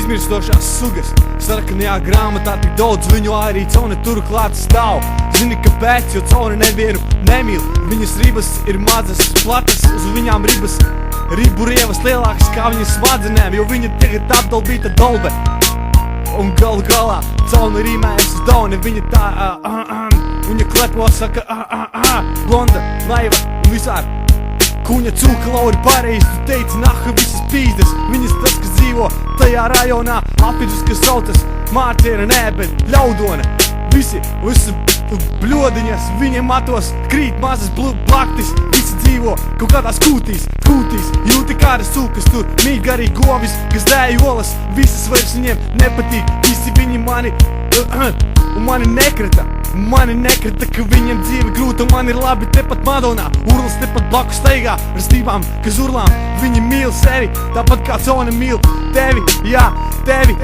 izmirstošās sugas. Sarkanajā grāmatā tik daudz viņu arī cauni turklāt stāv. Zini kāpēc, jo cauni nevienu nemīl. Viņas ribas ir mazas, platas, uz viņām ribu rievas lielākas kā viņas smadzenēm, jo viņa tagad apdalbīta dolbe. Un galu galā cauni rīmējas uz dauni. Viņa tā, viņa klepo saka, blonda, naiva un visār. Kuņa cūka lauri pareizi, tu teici, naha visas pīzdes. Viņas tas, kas dzīvo tajā rajonā, apvidus, kas saucas Mārtiena, nē, bet Ļaudona. Visi bļodiņas, viņiem matos krīt mazas blaktis. Visi dzīvo kaut kādās kūtīs, jūti kādas cūkas tur, mīt arī govis, kas dēja olas. Visas vairs viņiem nepatīk, visi viņi mani, un mani nekrita, ka viņiem dzīve grūta. Man ir labi tepat Madonā, urlas tepat blaku staigā ar stīvām, kas urlām. Viņi mīl sevi, tāpat kā Cona mīl tevi, jā, tevi.